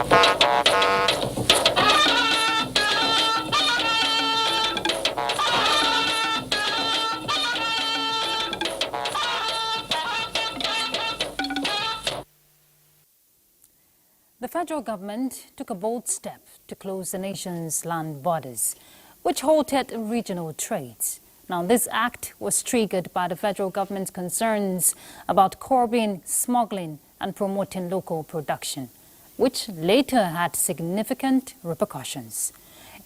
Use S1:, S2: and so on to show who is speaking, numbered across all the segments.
S1: The federal government took a bold step to close the nation's land borders, which halted regional trades. Now, this act was triggered by the federal government's concerns about curbing smuggling and promoting local production, which later had significant repercussions.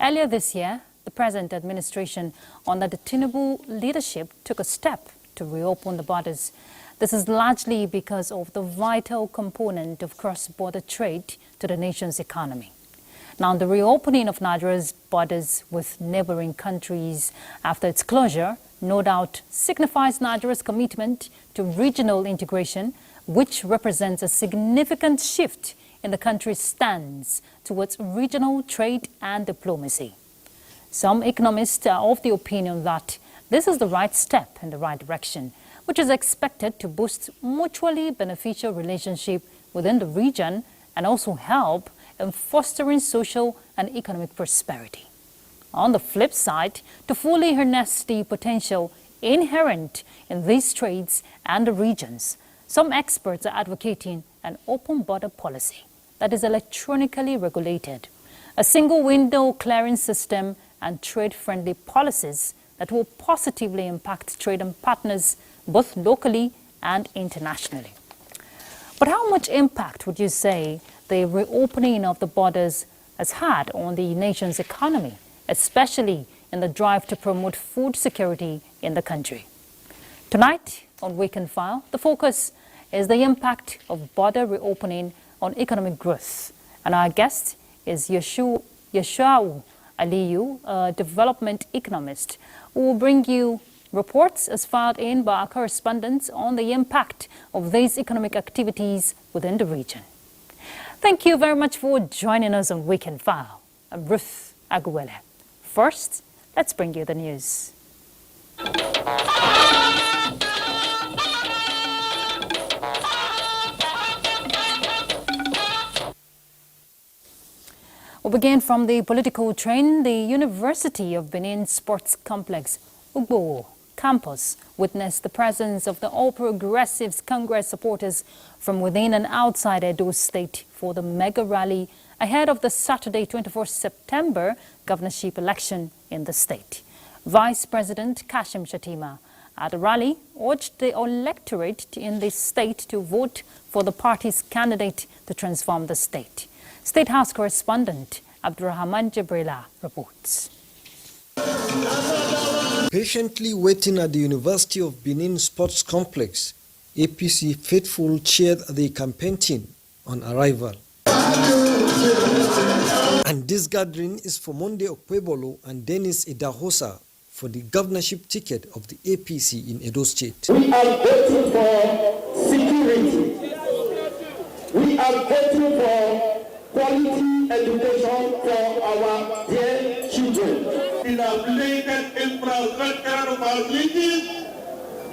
S1: Earlier this year, the present administration, under the Tinubu leadership, took a step to reopen the borders. This is largely because of the vital component of cross-border trade to the nation's economy. Now, the reopening of Nigeria's borders with neighboring countries after its closure no doubt signifies Nigeria's commitment to regional integration, which represents a significant shift in the country's stance towards regional trade and diplomacy. Some economists are of the opinion that this is the right step in the right direction, which is expected to boost mutually beneficial relationship within the region and also help in fostering social and economic prosperity. On the flip side, to fully harness the potential inherent in these trades and the regions, some experts are advocating an open border policy that is electronically regulated, a single window clearing system, and trade-friendly policies that will positively impact trading partners both locally and internationally. But how much impact would you say the reopening of the borders has had on the nation's economy, especially in the drive to promote food security in the country? Tonight on Weekend File, the focus is the impact of border reopening on economic growth. And our guest is Yeshua Aliyu, a development economist, who will bring you reports as filed in by our correspondents on the impact of these economic activities within the region. Thank you very much for joining us on Weekend File. I'm Ruth Aguele. First, let's bring you the news. We'll begin from the political train. The University of Benin Sports Complex, Ugbo campus, witnessed the presence of the All Progressives Congress supporters from within and outside Edo State for the mega rally ahead of the Saturday, 24 September governorship election in the state. Vice President Kashim Shettima at the rally urged the electorate in the state to vote for the party's candidate to transform the state. State House correspondent Abdurrahman Jabrila reports.
S2: Patiently waiting at the University of Benin Sports Complex, APC faithful cheered the campaign team on arrival. And this gathering is for Monday Okpebolo and Dennis Idahosa for the governorship ticket of the APC in Edo State.
S3: We are voting for security. We are voting for quality education for our dear children. In the related infrastructure facilities,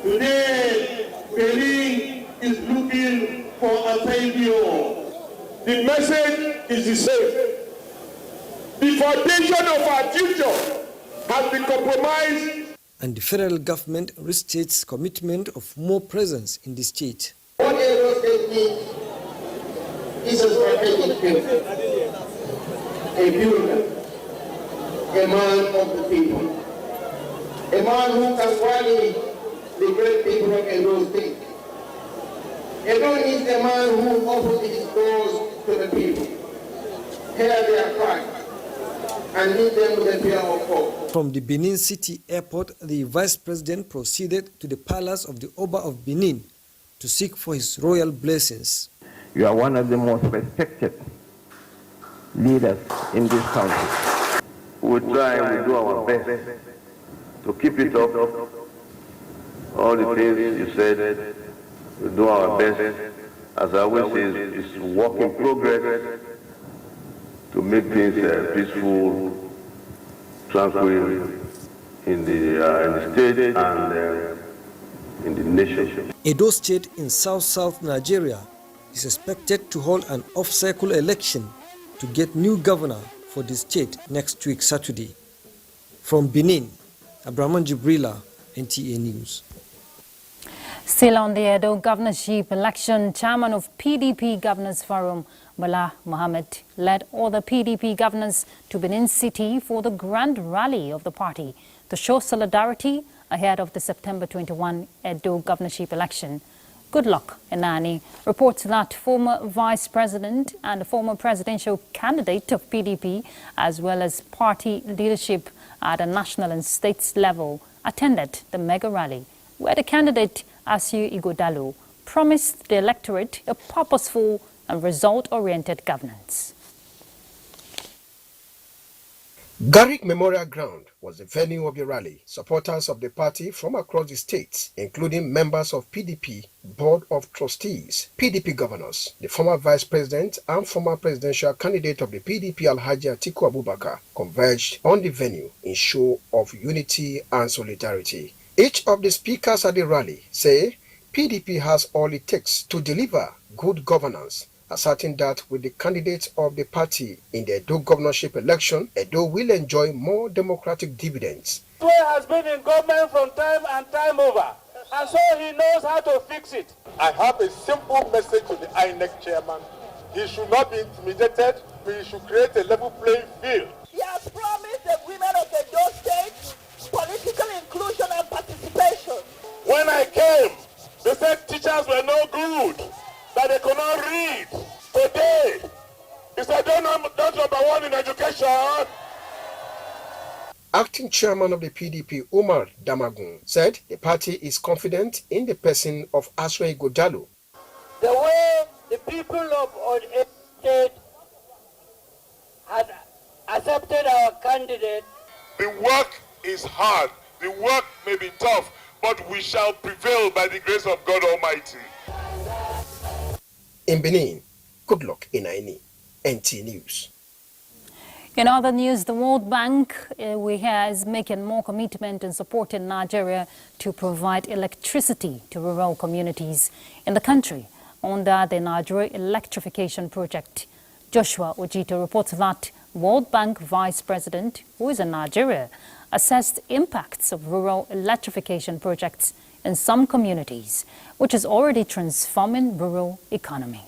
S3: today Benin is looking for a savior. The message is the same. The foundation of our future has been compromised.
S2: And the federal government restates commitment of more presence in the state.
S3: What Edo State needs is a strategic thinker, a builder, a man of the people, a man who can rally the great people of Edo State. Edo needs a man who opens his doors to the people, hear their cry, and lead them with a fear of God.
S2: From the Benin City Airport, the Vice President proceeded to the palace of the Oba of Benin to seek for his royal blessings.
S4: You are one of the most respected leaders in this country. We try and we do our best to keep it up. All the things you said, we do our best. As I always say, it's work in progress to make things peaceful, tranquil in the state and in the nation.
S2: Edo State in south-south Nigeria is expected to hold an off-cycle election to get new governor for the state next week, Saturday. From Benin, Abraman Jibrila, NTA News.
S1: Still on the Edo governorship election, chairman of PDP Governors Forum, Bala Mohammed, led all the PDP governors to Benin City for the grand rally of the party to show solidarity ahead of the September 21 Edo governorship election. Goodluck Enani reports that former vice president and former presidential candidate of PDP, as well as party leadership at a national and state level, attended the mega rally, where the candidate Asiu Ighodalo promised the electorate a purposeful and result-oriented governance.
S5: Garrick Memorial Ground was the venue of the rally. Supporters of the party from across the states, including members of PDP, Board of Trustees, PDP governors, the former vice president and former presidential candidate of the PDP, Alhaji Atiku Abubakar, converged on the venue in show of unity and solidarity. Each of the speakers at the rally say PDP has all it takes to deliver good governance, asserting that with the candidates of the party in the Edo governorship election, Edo will enjoy more democratic dividends.
S6: He has been in government from time and time over, and so he knows how to fix it. I have a simple message to the INEC chairman. He should not be intimidated. We should create a level playing field.
S7: He has promised the women of Edo State political inclusion and participation.
S6: When I came, they said teachers were no good, that they could not read. Today, he said, don't number one in education.
S5: Acting chairman of the PDP, Umar Damagun, said the party is confident in the person of Asiu Ighodalo.
S8: The way the people of Edo State had accepted our candidate.
S6: The work is hard. The work may be tough, but we shall prevail by the grace of God Almighty.
S5: In Benin, Goodluck Enani, NT News.
S1: In other news, the World Bank is making more commitment in supporting Nigeria to provide electricity to rural communities in the country under the Nigeria Electrification Project. Joshua Ojito reports that World Bank Vice President, who is in Nigeria, assessed impacts of rural electrification projects in some communities, which is already transforming rural economy.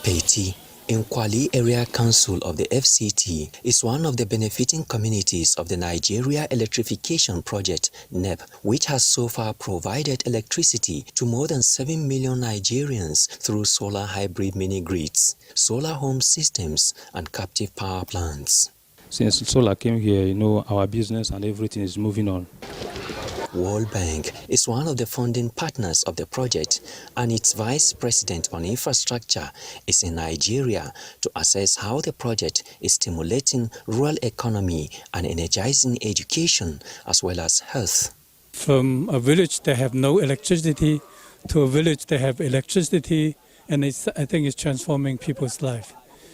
S9: Peti, Nkwali Area Council of the FCT, is one of the benefiting communities of the Nigeria Electrification Project, NEP, which has so far provided electricity to more than 7 million Nigerians through solar hybrid mini-grids, solar home systems, and captive power plants.
S10: Since solar came here, our business and everything is moving on.
S9: World Bank is one of the funding partners of the project, and its vice president on infrastructure is in Nigeria to assess how the project is stimulating rural economy and energizing education as well as health.
S10: From a village that have no electricity to a village that have electricity, and I think it's transforming people's life.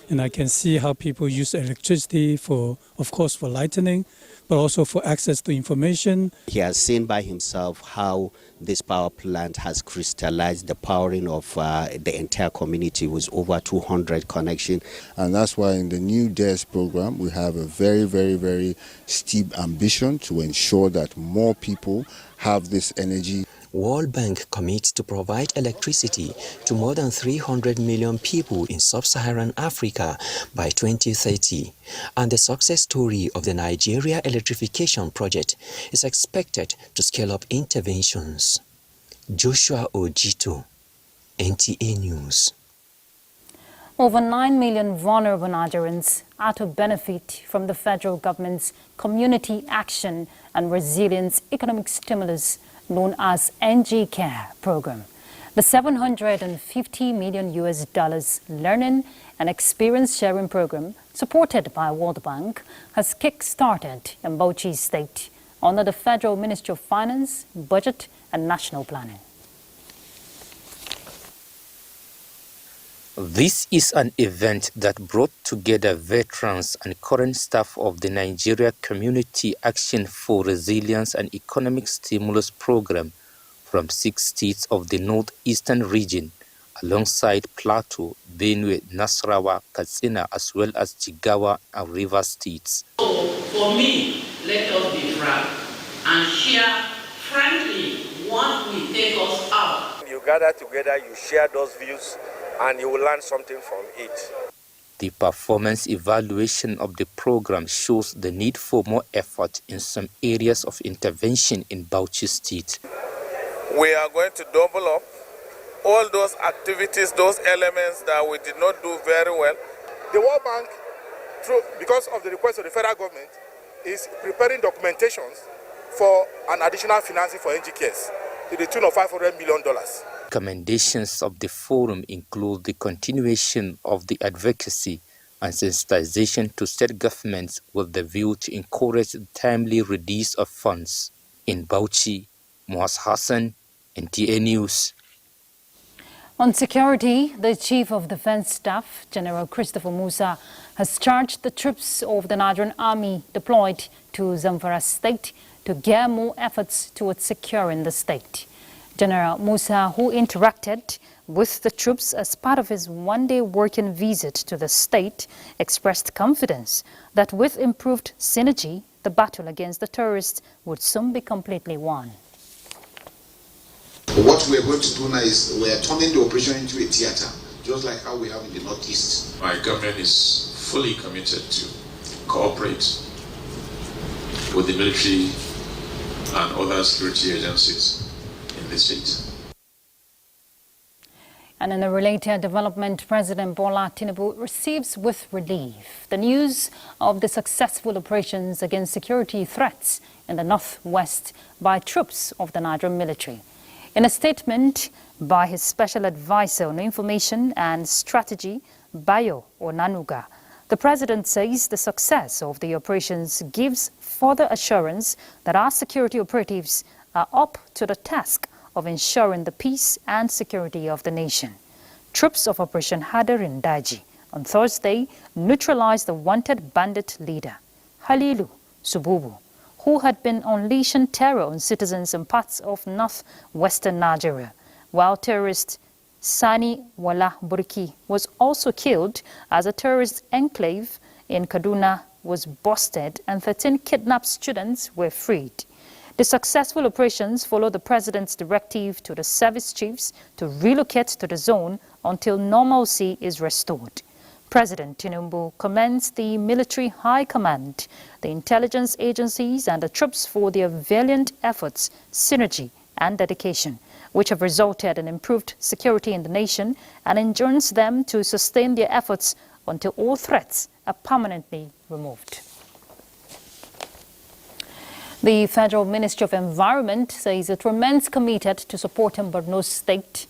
S10: And I can see how people use electricity for, of course, for lightening, but also for access to information.
S11: He has seen by himself how this power plant has crystallized the powering of the entire community with over 200 connections.
S12: And that's why in the new DARE program, we have a very, very, very steep ambition to ensure that more people have this energy.
S9: World Bank commits to provide electricity to more than 300 million people in sub-Saharan Africa by 2030. And the success story of the Nigeria Electrification Project is expected to scale up interventions. Joshua Ojito, NTA News.
S1: Over 9 million vulnerable Nigerians are to benefit from the federal government's Community Action and Resilience Economic Stimulus known as NG Care program. The $750 million Learning and Experience Sharing program, supported by World Bank, has kick-started in Bauchi State under the Federal Ministry of Finance, Budget and National Planning.
S13: This is an event that brought together veterans and current staff of the Nigeria Community Action for Resilience and Economic Stimulus Program from 6 states of the northeastern region alongside Plateau, Benue, Nasarawa, Katsina, as well as Jigawa and Rivers states.
S14: So, for me, let us be frank and share frankly what will take us out.
S15: You gather together, you share those views, and you will learn something from it.
S13: The performance evaluation of the program shows the need for more effort in some areas of intervention in Bauchi State.
S6: We are going to double up all those activities, those elements that we did not do very well.
S15: The World Bank, because of the request of the federal government, is preparing documentations for an additional financing for NGKs to the tune of $500 million.
S13: Recommendations of the forum include the continuation of the advocacy and sensitization to state governments with the view to encourage the timely release of funds. In Bauchi, Muaz Hassan, NTA News.
S1: On security, the Chief of Defense Staff, General Christopher Musa, has charged the troops of the Nigerian Army deployed to Zamfara State to gear more efforts towards securing the state. General Musa, who interacted with the troops as part of his one-day working visit to the state, expressed confidence that with improved synergy, the battle against the terrorists would soon be completely won.
S16: What we are going to do now is we are turning the operation into a theater, just like how we have in the Northeast.
S17: My government is fully committed to cooperate with the military and other security agencies in the state.
S1: And in a related development, President Bola Tinubu receives with relief the news of the successful operations against security threats in the northwest by troops of the Nigerian military. In a statement by his special advisor on information and strategy, Bayo Onanuga, the president says the success of the operations gives further assurance that our security operatives are up to the task of ensuring the peace and security of the nation. Troops of Operation Hadarin Daji on Thursday neutralized the wanted bandit leader, Halilu Sububu, who had been unleashing terror on citizens in parts of northwestern Nigeria, while terrorist Sani Wala Burki was also killed as a terrorist enclave in Kaduna was busted and 13 kidnapped students were freed. The successful operations follow the president's directive to the service chiefs to relocate to the zone until normalcy is restored. President Tinubu commends the military high command, the intelligence agencies and the troops for their valiant efforts, synergy and dedication, which have resulted in improved security in the nation, and enjoins them to sustain their efforts until all threats are permanently removed. The Federal Ministry of Environment says it remains committed to supporting Borno State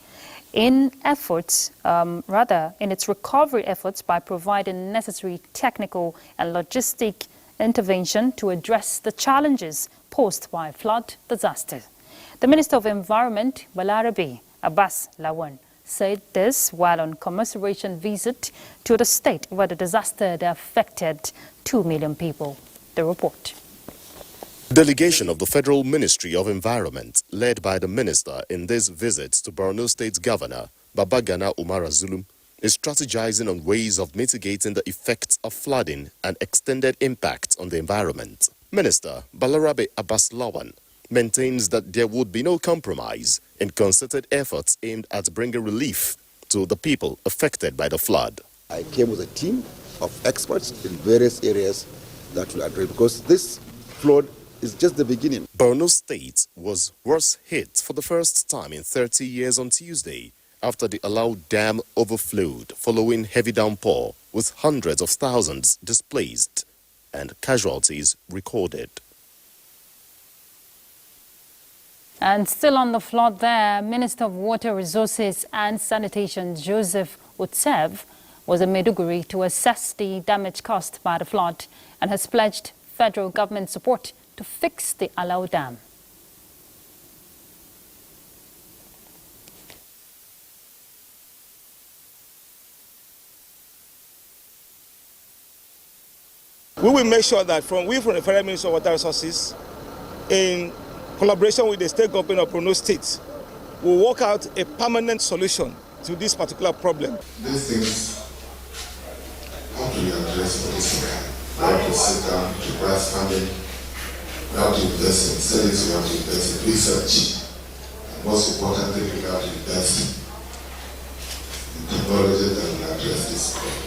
S1: in its recovery efforts by providing necessary technical and logistic intervention to address the challenges posed by flood disaster. The Minister of Environment, Balarabe Abbas Lawan, said this while on commiseration visit to the state where the disaster had affected 2 million people. The report.
S18: Delegation of the Federal Ministry of Environment, led by the minister in this visit to Borno State Governor Babagana Umara Zulum, is strategizing on ways of mitigating the effects of flooding and extended impact on the environment. Minister Balarabe Abbas Lawan maintains that there would be no compromise in concerted efforts aimed at bringing relief to the people affected by the flood.
S19: I came with a team of experts in various areas that will address, because this flood is just the beginning.
S18: Borno State was worst hit for the first time in 30 years on Tuesday after the Alau Dam overflowed following heavy downpour, with hundreds of thousands displaced and casualties recorded.
S1: And still on the flood there, Minister of Water Resources and Sanitation Joseph Utsev was in Maiduguri to assess the damage caused by the flood and has pledged federal government support to fix the Alau Dam.
S15: We will make sure that from the Federal Ministry of Water Resources, in collaboration with the state government of Borno State, will work out a permanent solution
S20: to this particular problem.
S16: These things have to be addressed politically. We have to sit down to brass funding. We have to invest in studies, we have to invest in research. And most importantly, we have to invest in technology that will address this problem.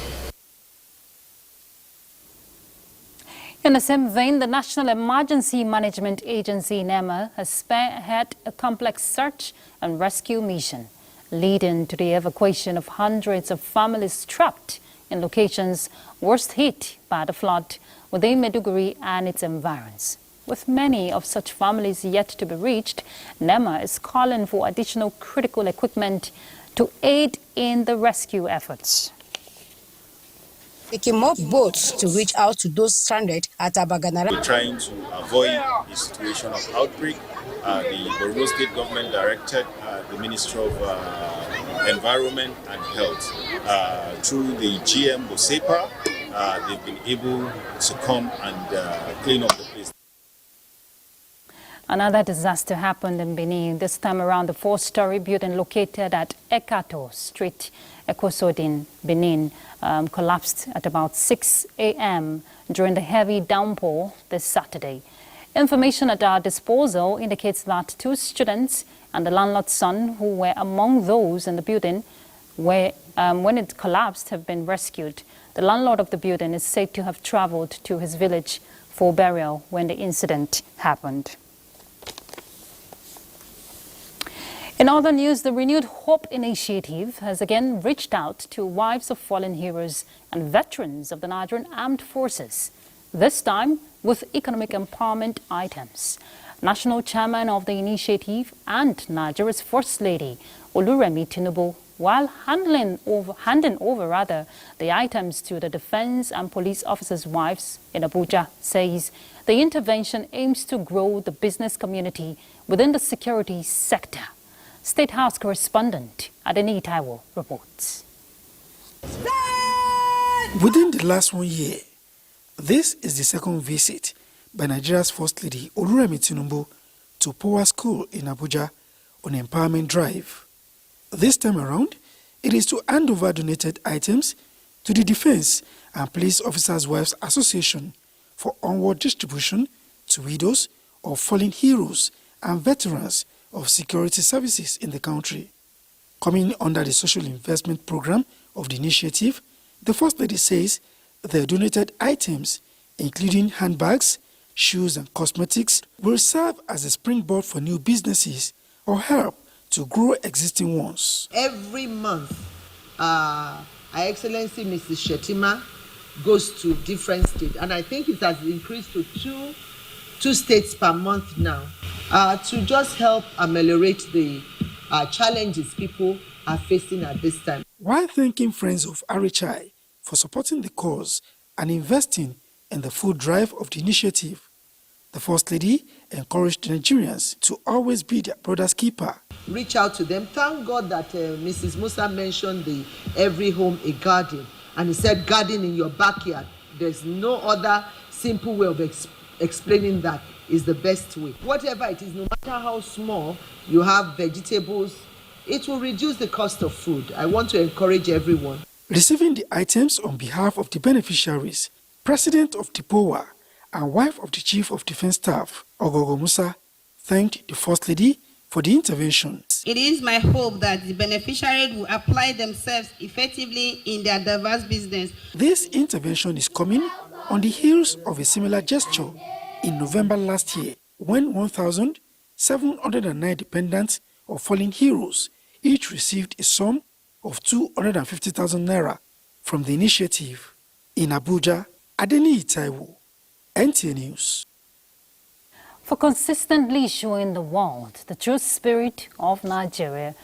S1: In the same vein, the National Emergency Management Agency, NEMA, has spearheaded a complex search and rescue mission, leading to the evacuation of hundreds of families trapped in locations worst hit by the flood within Maiduguri and its environs. With many of such families yet to be reached, NEMA is calling for additional critical equipment to aid in the rescue efforts.
S21: Taking more boats to reach out to those stranded at Abaganara.
S22: We're trying to avoid a situation of outbreak. The Borno State government directed the Ministry of Environment and Health through the GM Bosepa. They've been able to come and clean up the place.
S1: Another disaster happened in Benin. This time around, the 4-story building located at Ekato Street, Ekosodin, Benin, collapsed at about 6 a.m. during the heavy downpour this Saturday. Information at our disposal indicates that 2 students and the landlord's son, who were among those in the building when it collapsed, have been rescued. The landlord of the building is said to have traveled to his village for burial when the incident happened. In other news, the Renewed Hope Initiative has again reached out to wives of fallen heroes and veterans of the Nigerian Armed Forces, this time with economic empowerment items. National Chairman of the initiative and Nigeria's First Lady, Oluremi Tinubu, while handing over the items to the defense and police officers' wives in Abuja, says the intervention aims to grow the business community within the security sector. State House correspondent Aguele Taiwo reports.
S23: Within the last 1 year, this is the second visit by Nigeria's First Lady Oluremi Tinubu to Power School in Abuja on empowerment drive. This time around, it is to hand over donated items to the Defense and Police Officers' Wives Association for onward distribution to widows of fallen heroes and veterans of security services in the country. Coming under the social investment program of the initiative, the First Lady says the donated items, including handbags, shoes and cosmetics, will serve as a springboard for new businesses or help to grow existing ones.
S24: Every month, Her Excellency Mrs. Shetima goes to different states, and I think it has increased to two states per month now, to just help ameliorate the challenges people are facing at this time.
S23: While thanking friends of Arichai for supporting the cause and investing in the food drive of the initiative, the First Lady encouraged Nigerians to always be their brother's keeper.
S24: Reach out to them. Thank God that Mrs. Musa mentioned the every home a garden, and he said garden in your backyard. There's no other simple way of explaining that is the best way. Whatever it is, no matter how small, you have vegetables, it will reduce the cost of food. I want to encourage everyone.
S23: Receiving the items on behalf of the beneficiaries, President of DIPOA and wife of the Chief of Defense Staff, Ogogo Musa, thanked the First Lady for the intervention.
S25: It is my hope that the beneficiaries will apply themselves effectively in their diverse business.
S23: This intervention is coming on the heels of a similar gesture in November last year, when 1,709 dependents of fallen heroes each received a sum of 250,000 naira from the initiative. In Abuja, Aguele Taiwo, NTA News.
S1: For consistently showing the world the true spirit of Nigeria,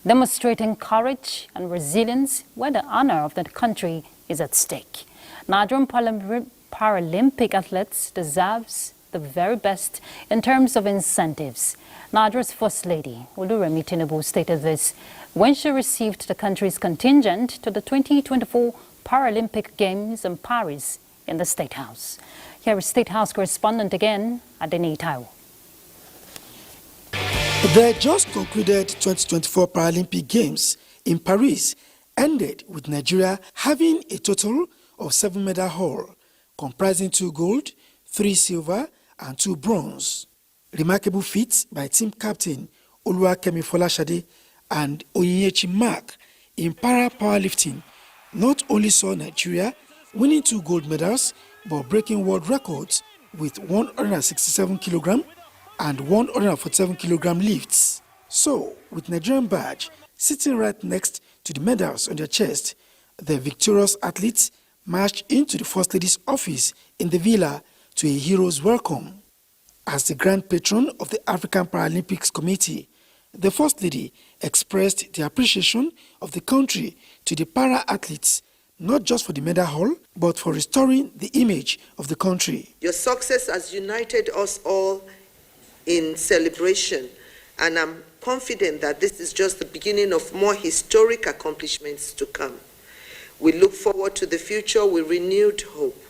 S1: demonstrating courage and resilience where the honor of the country is at stake, Nigerian Paralympic athletes deserves the very best in terms of incentives. Nigeria's First Lady, Oluremi Tinubu, stated this when she received the country's contingent to the 2024 Paralympic Games in Paris in the State House. Here is State House correspondent again, Aguele Taiwo.
S23: The just concluded 2024 Paralympic Games in Paris ended with Nigeria having a total of 7 medal haul, comprising 2 gold, 3 silver, and 2 bronze. Remarkable feats by team captain Oluwakemi Folashade and Onyinyechi Mark in para-powerlifting not only saw Nigeria winning 2 gold medals, but breaking world records with 167 kilogram and 147 kilogram lifts. So, with Nigerian badge sitting right next to the medals on their chest, the victorious athletes marched into the First Lady's office in the villa to a hero's welcome. As the grand patron of the African Paralympics Committee, the First Lady expressed the appreciation of the country to the para-athletes, not just for the medal haul, but for restoring the image of the country.
S24: Your success has united us all in celebration, and I'm confident that this is just the beginning of more historic accomplishments to come. We look forward to the future with renewed hope,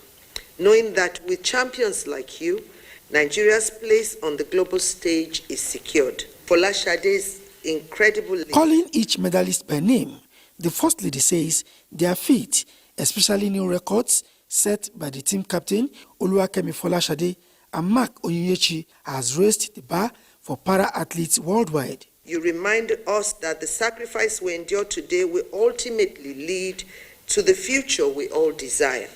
S24: knowing that with champions like you, Nigeria's place on the global stage is secured. Folashade's incredible...
S23: Calling each medalist by name, the First Lady says their feat, especially new records set by the team captain Oluwakemi Folashade and Mark Onyinyechi, has raised the bar for para-athletes worldwide.
S24: You remind us that the sacrifice we endure today will ultimately lead to the future we all desire.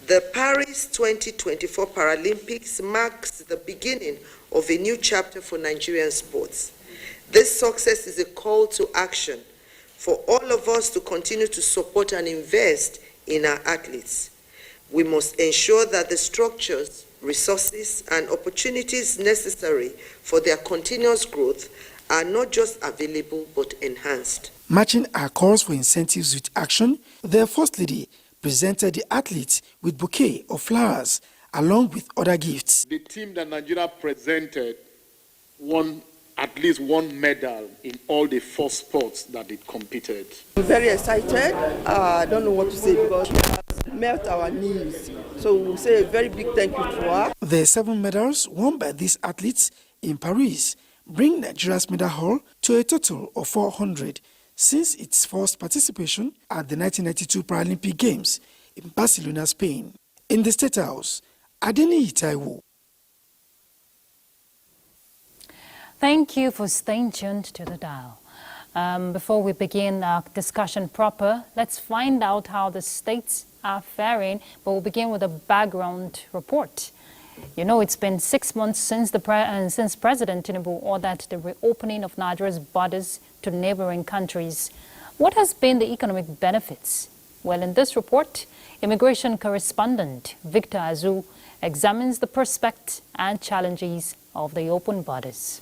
S24: The Paris 2024 Paralympics marks the beginning of a new chapter for Nigerian sports. This success is a call to action for all of us to continue to support and invest in our athletes. We must ensure that the structures, resources, and opportunities necessary for their continuous growth are not just available but enhanced.
S23: Matching our calls for incentives with action, the First Lady presented the athletes with bouquet of flowers along with other gifts.
S6: The team that Nigeria presented won at least 1 medal in all the 4 sports that it competed.
S2: I'm very excited. I don't know what to say because she has met our needs. So we'll say a very big thank you to her.
S23: The 7 medals won by these athletes in Paris bring Nigeria's medal haul to a total of 400 since its first participation at the 1992 Paralympic Games in Barcelona, Spain. In the State House, Adeni Itaiwo.
S1: Thank you for staying tuned to the dial. Before we begin our discussion proper, let's find out how the states are faring, but we'll begin with a background report. You know, it's been 6 months since President Tinubu ordered the reopening of Nigeria's borders to neighboring countries. What has been the economic benefits? Well, in this report, immigration correspondent Victor Azu examines the prospects and challenges of the open borders.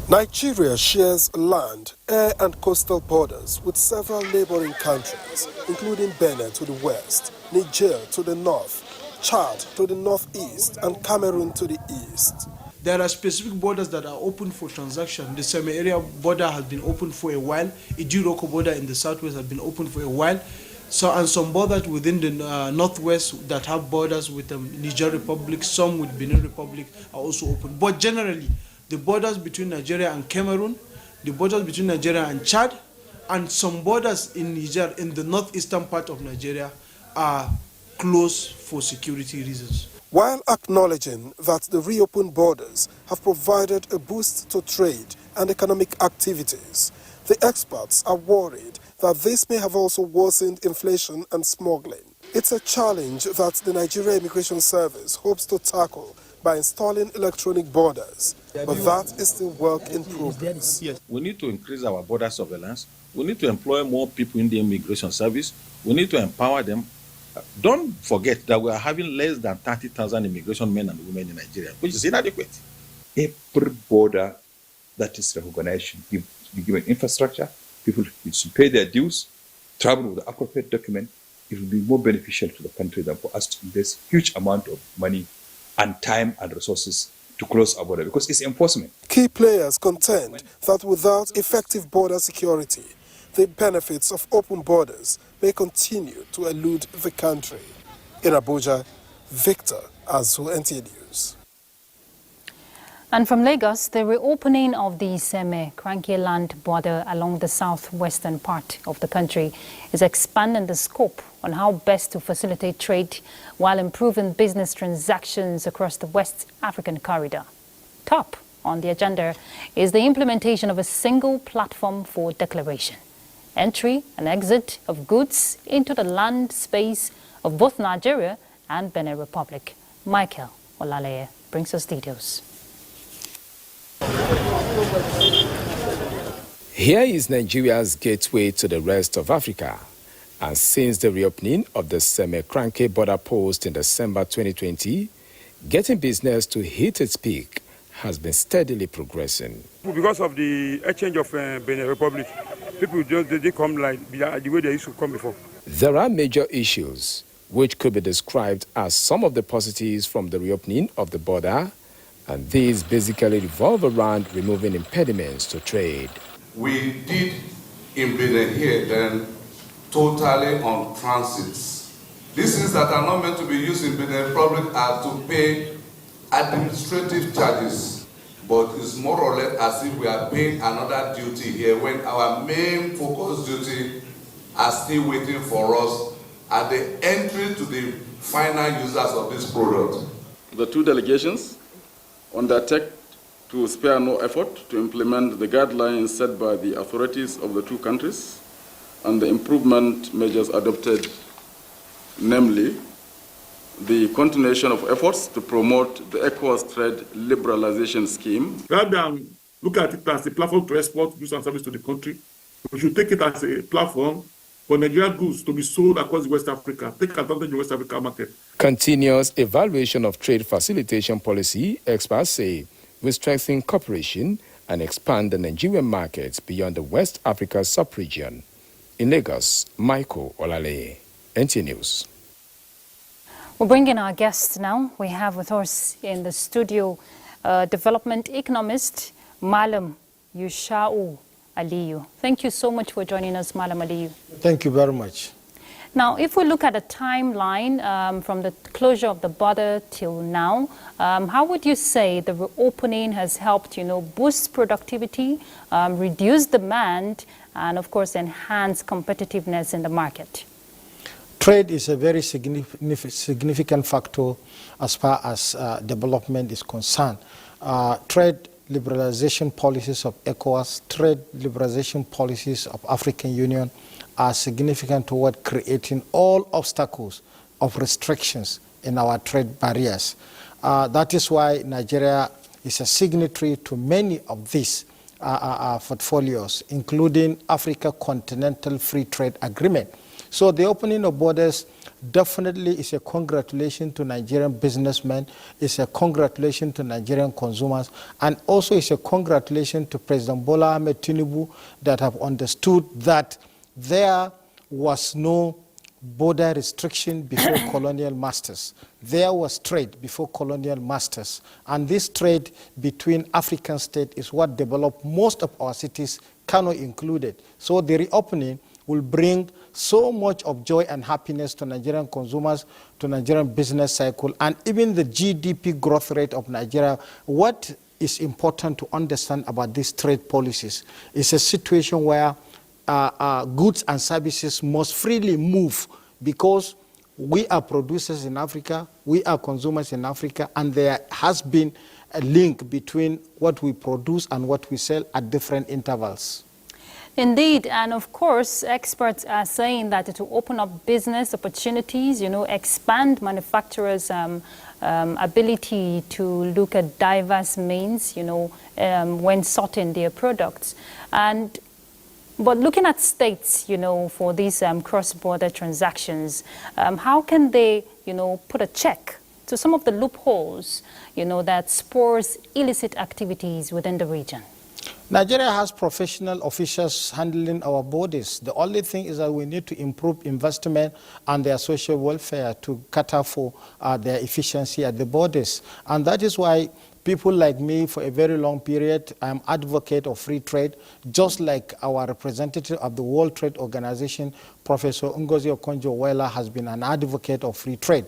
S3: Nigeria shares land, air and coastal borders with several neighboring countries, including Benin to the west, Niger to the north, Chad to the northeast, and Cameroon to the east.
S4: There are specific borders that are open for transaction. The semi-area border has been open for a while. Ijiroko border in the southwest has been open for a while. And some borders within the northwest that have borders with the Niger Republic, some with Benin Republic are also open. But generally, the borders between Nigeria and Cameroon, the borders between Nigeria and Chad, and some borders in Niger, in the northeastern part of Nigeria, are closed for security reasons.
S3: While acknowledging that the reopened borders have provided a boost to trade and economic activities, the experts are worried that this may have also worsened inflation and smuggling. It's a challenge that the Nigeria Immigration Service hopes to tackle by installing electronic borders, but that is still work in progress.
S7: Yes, we need to increase our border surveillance. We need to employ more people in the immigration service. We need to empower them. Don't forget that we are having less than 30,000 immigration men and women in Nigeria, which is inadequate.
S20: Every border that is recognized should be given infrastructure. People should pay their dues, travel with the appropriate document. It will be more beneficial to the country than for us to invest huge amount of money and time and resources to close our border, because it's enforcement.
S3: Key players contend that without effective border security, the benefits of open borders may continue to elude the country. In Abuja, Victor Azu, NTA News.
S1: And from Lagos, the reopening of the Seme-Krankie land border along the southwestern part of the country is expanding the scope on how best to facilitate trade while improving business transactions across the West African corridor. Top on the agenda is the implementation of a single platform for declaration, entry and exit of goods into the land space of both Nigeria and Benin Republic. Michael Olaleye brings us details.
S5: Here is Nigeria's gateway to the rest of Africa. And since the reopening of the Seme-Krankie border post in December 2020, getting business to hit its peak has been steadily progressing.
S8: Because of the exchange of Benin Republic, people they come like the way they used to come before.
S5: There are major issues which could be described as some of the positives from the reopening of the border, and these basically revolve around removing impediments to trade.
S10: We did in Benin here then totally on transits. These things that are not meant to be used in Benin Republic are to pay administrative charges, but it's more or less as if we are paying another duty here when our main focus duty are still waiting for us at the entry to the final users of this product.
S11: The two delegations undertake to spare no effort to implement the guidelines set by the authorities of the two countries and the improvement measures adopted, namely the continuation of efforts to promote the ECOWAS trade liberalization scheme.
S15: Rather than look at it as a platform to export goods and services to the country, we should take it as a platform for Nigerian goods to be sold across West Africa, take advantage of the West Africa market.
S5: Continuous evaluation of trade facilitation policy, experts say, will strengthen cooperation and expand the Nigerian markets beyond the West Africa sub-region. In Lagos, Michael Olaleye, NTA News.
S1: We'll bring in our guests now. We have with us in the studio development economist, Malam Yusha'u Aliyu. Thank you so much for joining us, Malam Aliyu.
S12: Thank you very much.
S1: Now, if we look at a timeline from the closure of the border till now, how would you say the reopening has helped, boost productivity, reduce demand, and of course, enhance competitiveness in the market?
S12: Trade is a very significant factor as far as development is concerned. Trade liberalization policies of ECOWAS, trade liberalization policies of African Union are significant toward creating all obstacles of restrictions in our trade barriers. That is why Nigeria is a signatory to many of these portfolios, including Africa Continental Free Trade Agreement. So the opening of borders definitely is a congratulation to Nigerian businessmen, it's a congratulation to Nigerian consumers, and also it's a congratulation to President Bola Ahmed Tinubu that have understood that there was no border restriction before colonial masters. There was trade before colonial masters. And this trade between African states is what developed most of our cities, Kano included. So the reopening will bring so much of joy and happiness to Nigerian consumers, to Nigerian business cycle, and even the GDP growth rate of Nigeria. What is important to understand about these trade policies is a situation where goods and services must freely move because we are producers in Africa, we are consumers in Africa, and there has been a link between what we produce and what we sell at different intervals.
S1: Indeed, and of course, experts are saying that it will open up business opportunities, expand manufacturers' ability to look at diverse means, when sorting their products. But looking at states, for these cross-border transactions, how can they, put a check to some of the loopholes, that spurs illicit activities within the region?
S12: Nigeria has professional officials handling our borders. The only thing is that we need to improve investment and their social welfare to cater for their efficiency at the borders. And that is why people like me, for a very long period, I'm advocate of free trade, just like our representative of the World Trade Organization, Professor Ngozi Okonjo-Iweala, has been an advocate of free trade.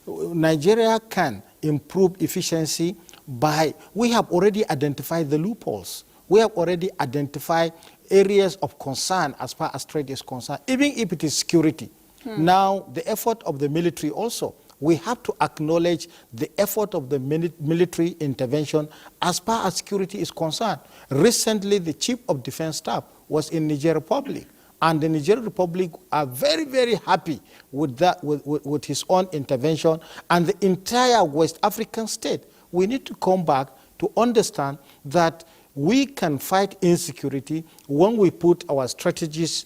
S12: Nigeria can improve efficiency we have already identified the loopholes. We have already identified areas of concern as far as trade is concerned, even if it is security. Now, the effort of the military also, we have to acknowledge the effort of the military intervention as far as security is concerned. Recently, the Chief of Defense Staff was in Niger Republic, and the Niger Republic are very, very happy with that, with his own intervention, and the entire West African state. We need to come back to understand that we can fight insecurity when we put our strategies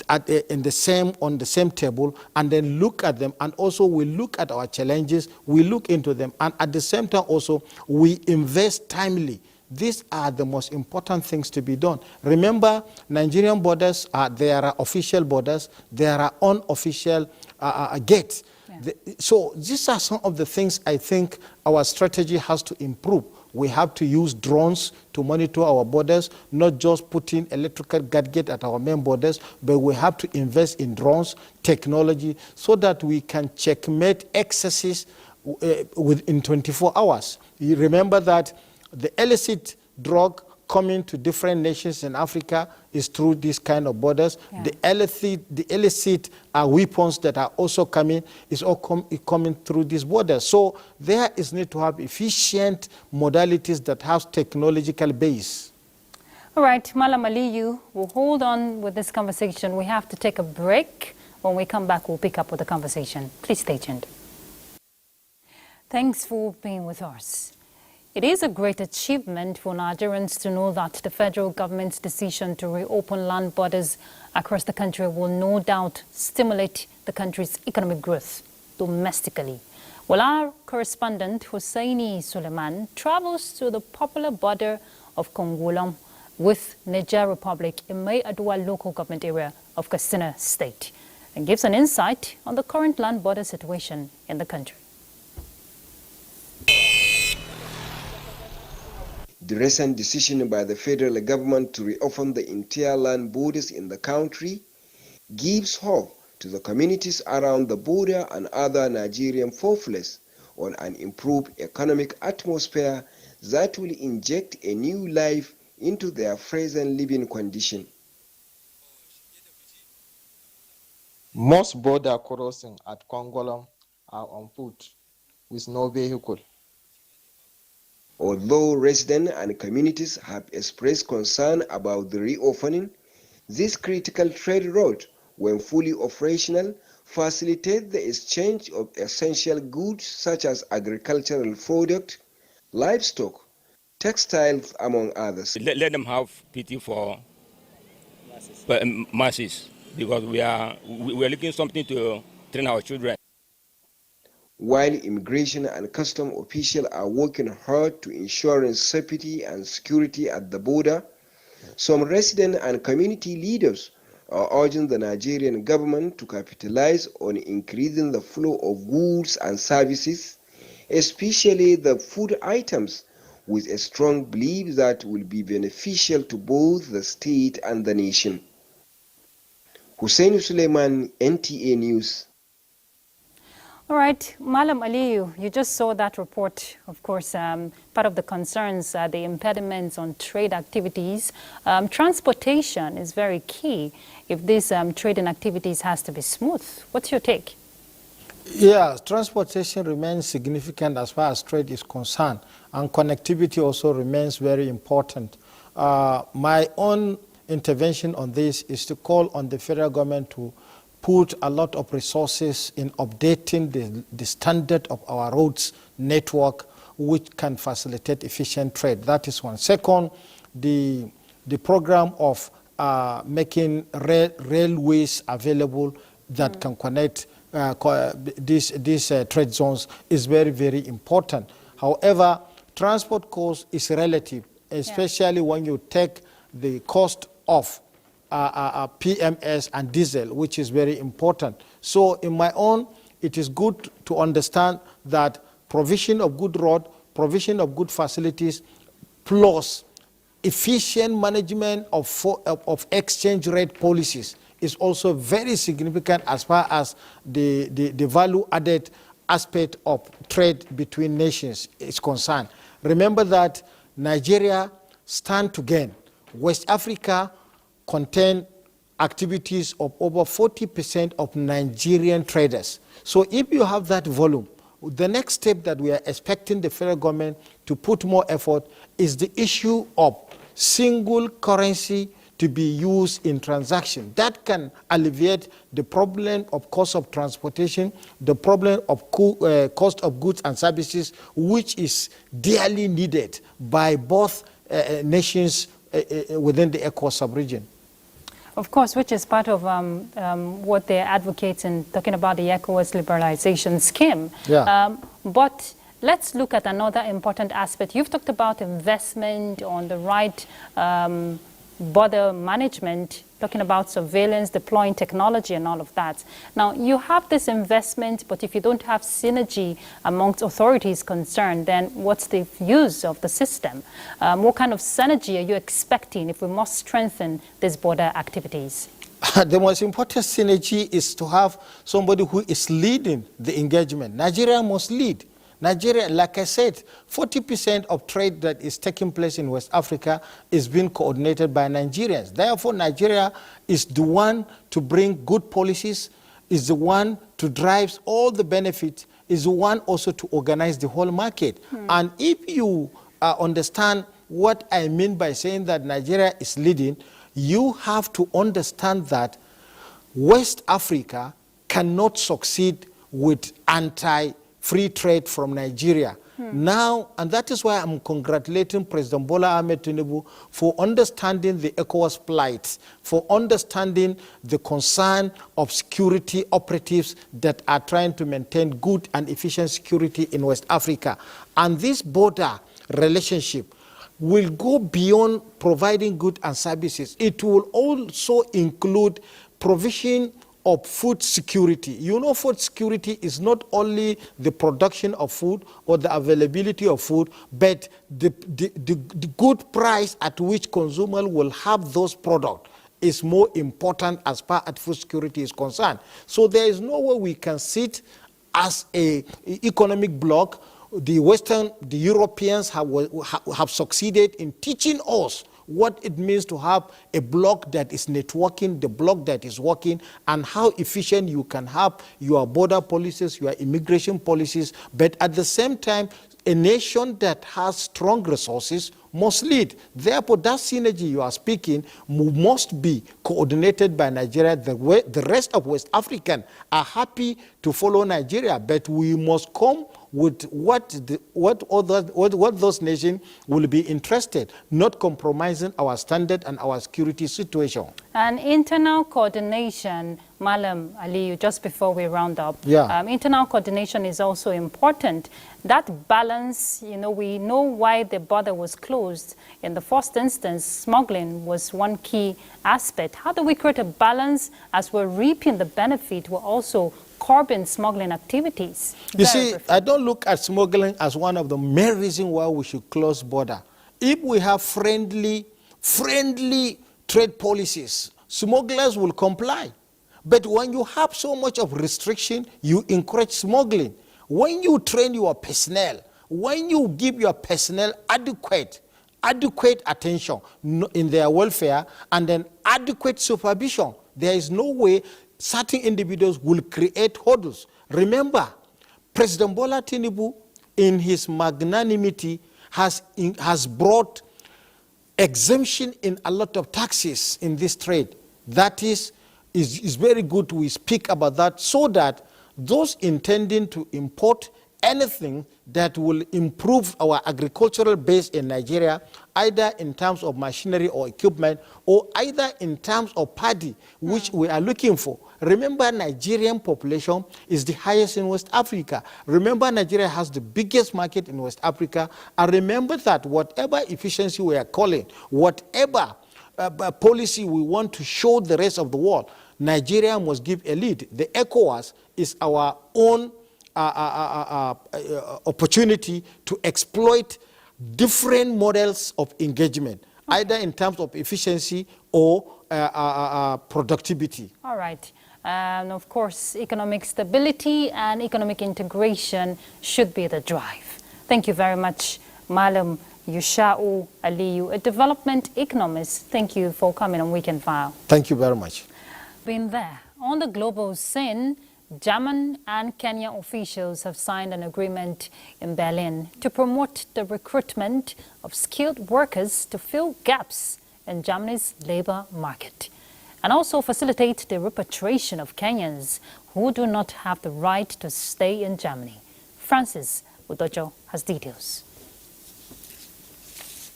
S12: on the same table, and then look at them, and also we look at our challenges, we look into them, and at the same time also we invest timely. These are the most important things to be done. Remember, Nigerian borders, there are official borders, there are unofficial gates. So these are some of the things I think our strategy has to improve. We have to use drones to monitor our borders, not just putting electrical gadgets at our main borders, but we have to invest in drones, technology, so that we can checkmate excesses within 24 hours. You remember that the illicit drug coming to different nations in Africa is through these kind of borders. Yeah. The illicit weapons that are also coming is all coming through these borders. So there is need to have efficient modalities that have technological base.
S1: All right, Malam Aliyu, we'll hold on with this conversation. We have to take a break. When we come back, we'll pick up with the conversation. Please stay tuned. Thanks for being with us. It is a great achievement for Nigerians to know that the federal government's decision to reopen land borders across the country will no doubt stimulate the country's economic growth domestically. Well, our correspondent Hussaini Suleiman travels to the popular border of Kongolam with Niger Republic in Mai Adwa local government area of Katsina State and gives an insight on the current land border situation in the country.
S9: The recent decision by the federal government to reopen the entire land borders in the country gives hope to the communities around the border and other Nigerian populace on an improved economic atmosphere that will inject a new life into their present living condition.
S13: Most border crossings at Kongolam are on foot with no vehicle.
S9: Although residents and communities have expressed concern about the reopening, this critical trade route, when fully operational, facilitates the exchange of essential goods such as agricultural products, livestock, textiles, among others.
S14: Let them have pity for masses, because we are looking something to train our children.
S9: While immigration and custom officials are working hard to ensure safety and security at the border, some resident and community leaders are urging the Nigerian government to capitalize on increasing the flow of goods and services, especially the food items, with a strong belief that will be beneficial to both the state and the nation. Hussein Suleiman, NTA News.
S1: All right, Malam Aliyu, you just saw that report. Of course, part of the concerns, the impediments on trade activities. Transportation is very key if these trading activities has to be smooth. What's your take?
S12: Yeah, transportation remains significant as far as trade is concerned, and connectivity also remains very important. My own intervention on this is to call on the federal government to put a lot of resources in updating the standard of our roads network, which can facilitate efficient trade. That is one. Second, the program of making railways available that can connect these trade zones is very, very important. However, transport cost is relative, especially when you take the cost of PMS and diesel, which is very important. So in my own, it is good to understand that provision of good road, provision of good facilities, plus efficient management of exchange rate policies is also very significant as far as the value added aspect of trade between nations is concerned. Remember that Nigeria stand to gain. West Africa contain activities of over 40% of Nigerian traders. So if you have that volume, the next step that we are expecting the federal government to put more effort is the issue of single currency to be used in transaction. That can alleviate the problem of cost of transportation, the problem of cost of goods and services, which is dearly needed by both nations within the ECOWAS sub-region.
S1: Of course, which is part of what they're advocating, talking about the ECOWAS liberalization scheme.
S12: Yeah.
S1: But let's look at another important aspect. You've talked about investment on the right border management, talking about surveillance, deploying technology and all of that. Now, you have this investment, but if you don't have synergy amongst authorities concerned, then what's the use of the system? What kind of synergy are you expecting if we must strengthen these border activities?
S12: The most important synergy is to have somebody who is leading the engagement. Nigeria must lead. Nigeria, like I said, 40% of trade that is taking place in West Africa is being coordinated by Nigerians. Therefore, Nigeria is the one to bring good policies, is the one to drive all the benefits, is the one also to organize the whole market. And if you understand what I mean by saying that Nigeria is leading, you have to understand that West Africa cannot succeed with anti-free trade from Nigeria. Now, and that is why I'm congratulating President Bola Ahmed Tinubu for understanding the ECOWAS plight, for understanding the concern of security operatives that are trying to maintain good and efficient security in West Africa. And this border relationship will go beyond providing goods and services. It will also include provision of food security. You know, food security is not only the production of food or the availability of food, but the good price at which consumer will have those products is more important as far as food security is concerned. So there is no way we can sit as an economic bloc. The Europeans have succeeded in teaching us what it means to have a bloc that is networking, the bloc that is working, and how efficient you can have your border policies, your immigration policies. But at the same time, a nation that has strong resources must lead. Therefore, that synergy you are speaking must be coordinated by Nigeria. The rest of West African are happy to follow Nigeria, but we must come with what those nations will be interested, not compromising our standard and our security situation.
S1: And internal coordination, Malam Aliyu, just before we round up, internal coordination is also important. That balance, you know, we know why the border was closed. In the first instance, smuggling was one key aspect. How do we create a balance as we're reaping the benefit? We're also curbing smuggling activities.
S12: You see, I don't look at smuggling as one of the main reasons why we should close border. If we have friendly trade policies, smugglers will comply. But when you have so much of restriction, you encourage smuggling. When you train your personnel, when you give your personnel adequate attention in their welfare and then adequate supervision, there is no way certain individuals will create hurdles. Remember, President Bola Tinubu, in his magnanimity, has brought exemption in a lot of taxes in this trade. That is very good. We speak about that so that those intending to import anything that will improve our agricultural base in Nigeria, either in terms of machinery or equipment, or either in terms of paddy, which we are looking for. Remember, Nigerian population is the highest in West Africa. Remember, Nigeria has the biggest market in West Africa. And remember that whatever efficiency we are calling, whatever policy we want to show the rest of the world, Nigeria must give a lead. The ECOWAS is our own opportunity to exploit different models of engagement, either in terms of efficiency or productivity.
S1: All right. And of course, economic stability and economic integration should be the drive. Thank you very much, Malam Yusha'u Aliyu, a development economist. Thank you for coming on Weekend File.
S12: Thank you very much.
S1: Been there. On the global scene, German and Kenya officials have signed an agreement in Berlin to promote the recruitment of skilled workers to fill gaps in Germany's labor market, and also facilitate the repatriation of Kenyans who do not have the right to stay in Germany. Francis Udojo has details.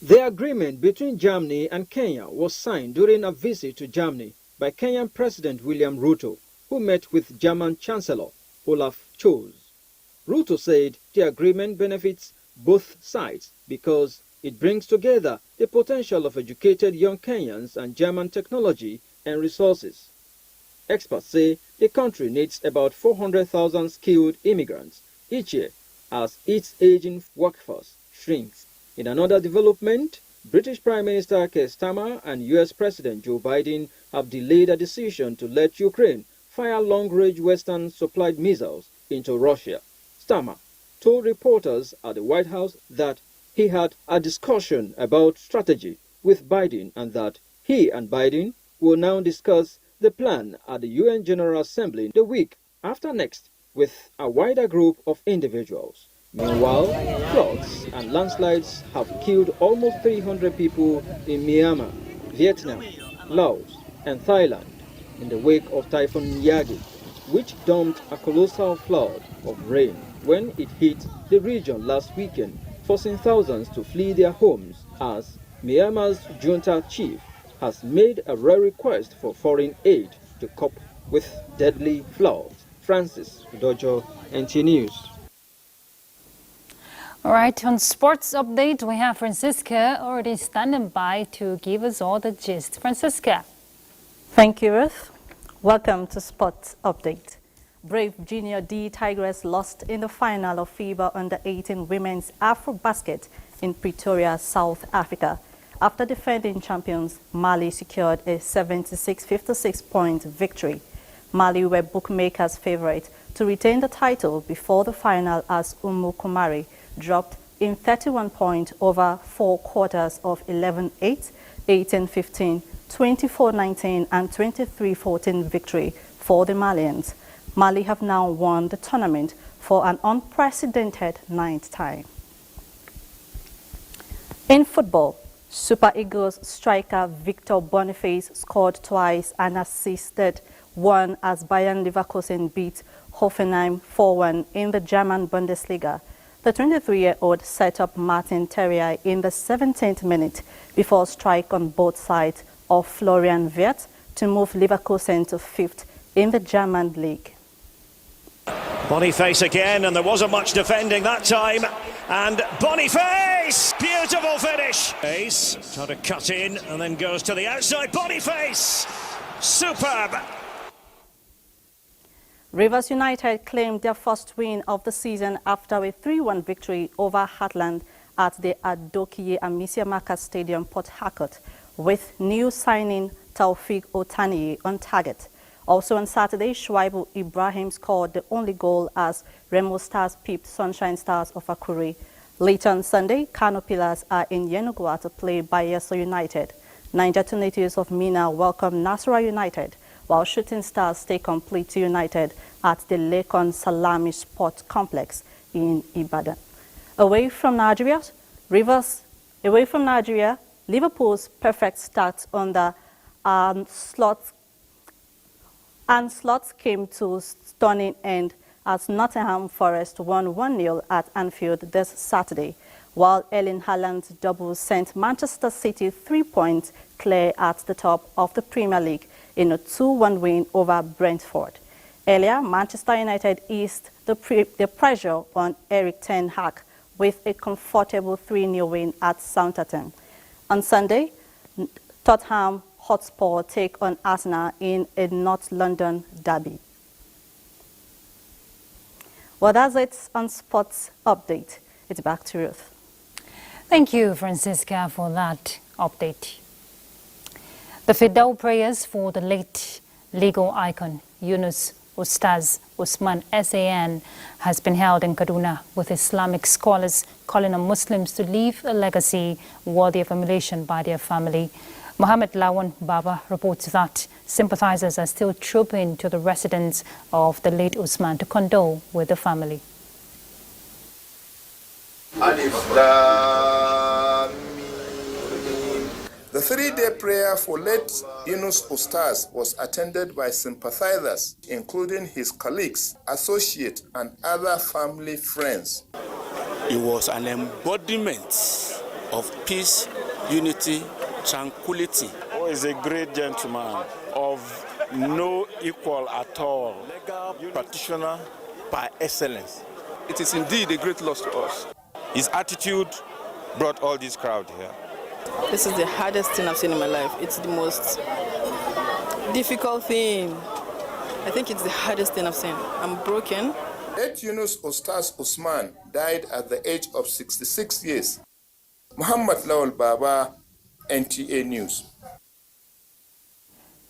S16: The agreement between Germany and Kenya was signed during a visit to Germany by Kenyan President William Ruto, who met with German Chancellor Olaf Scholz. Ruto said the agreement benefits both sides because it brings together the potential of educated young Kenyans and German technology and resources. Experts say the country needs about 400,000 skilled immigrants each year as its aging workforce shrinks. In another development, British Prime Minister Keir Starmer and US President Joe Biden have delayed a decision to let Ukraine fire long-range Western-supplied missiles into Russia. Starmer told reporters at the White House that he had a discussion about strategy with Biden and that he and Biden will now discuss the plan at the UN General Assembly the week after next with a wider group of individuals. Meanwhile, floods and landslides have killed almost 300 people in Myanmar, Vietnam, Laos, and Thailand in the wake of Typhoon Yagi, which dumped a colossal flood of rain when it hit the region last weekend, forcing thousands to flee their homes as Myanmar's junta chief has made a rare request for foreign aid to cope with deadly floods. Francis Udojo, NTA News.
S1: All right, on sports update, we have Francisca already standing by to give us all the gist. Francisca.
S17: Thank you, Ruth. Welcome to Sports Update. Brave Junior D Tigress lost in the final of FIBA Under-18 Women's Afro-Basket in Pretoria, South Africa. After defending champions, Mali secured a 76-56-point victory. Mali were bookmakers' favorite to retain the title before the final as Umu Kumari dropped in 31 points over 4 quarters of 11-8, 18-15, 24-19 and 23-14 victory for the Malians. Mali have now won the tournament for an unprecedented 9th time. In football, Super Eagles striker Victor Boniface scored twice and assisted one as Bayern Leverkusen beat Hoffenheim 4-1 in the German Bundesliga. The 23-year-old set up Martin Terrier in the 17th minute before strike on both sides of Florian Wirtz to move Leverkusen to 5th in the German league.
S18: Boniface again, and there wasn't much defending that time. And Boniface! Beautiful finish! Ace trying to cut in and then goes to the outside. Boniface! Superb!
S17: Rivers United claimed their first win of the season after a 3-1 victory over Heartland at the Adokiye Amisiamaka Stadium, Port Harcourt, with new signing Taufik Otaniyi on target. Also on Saturday, Shuaibu Ibrahim scored the only goal as Remo Stars pipped Sunshine Stars of Akure. Later on Sunday, Kano Pillars are in Yenagoa to play Bayelsa United. Niger Tornadoes of Mina welcome Nasarawa United, while Shooting Stars take on Plateau United at the Lekon Salami Sport Complex in Ibadan. Away from Nigeria, Liverpool's perfect start on the onslaught came to stunning end as Nottingham Forest won 1-0 at Anfield this Saturday, while Erling Haaland's double sent Manchester City 3 points clear at the top of the Premier League in a 2-1 win over Brentford. Earlier, Manchester United eased the pressure on Erik ten Hag with a comfortable 3-0 win at Southampton. On Sunday, Tottenham Hotspur take on Arsenal in a North London derby. Well, that's it on Sports Update. It's back to Ruth.
S1: Thank you, Francisca, for that update. The Fidel prayers for the late legal icon Yunus Ustaz Usman SAN has been held in Kaduna, with Islamic scholars calling on Muslims to leave a legacy worthy of emulation by their family. Mohammed Lawan Baba reports that sympathizers are still trooping to the residence of the late Usman to condole with the family.
S19: The three-day prayer for late Yunus Ustaz was attended by sympathizers, including his colleagues, associates, and other family friends.
S21: It was an embodiment of peace, unity, tranquility.
S22: Oh, he's a great gentleman of no equal at all.
S21: Legal practitioner by excellence.
S22: It is indeed a great loss to us. His attitude brought all this crowd here.
S24: This is the hardest thing I've seen in my life. It's the most difficult thing. I think it's the hardest thing I've seen. I'm broken.
S19: Late Yunus Ustaz Usman died at the age of 66 years. Muhammad Lawal Baba, NTA News.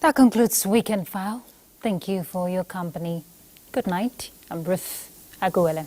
S1: That concludes Weekend File. Thank you for your company. Good night. I'm Ruth Aguele.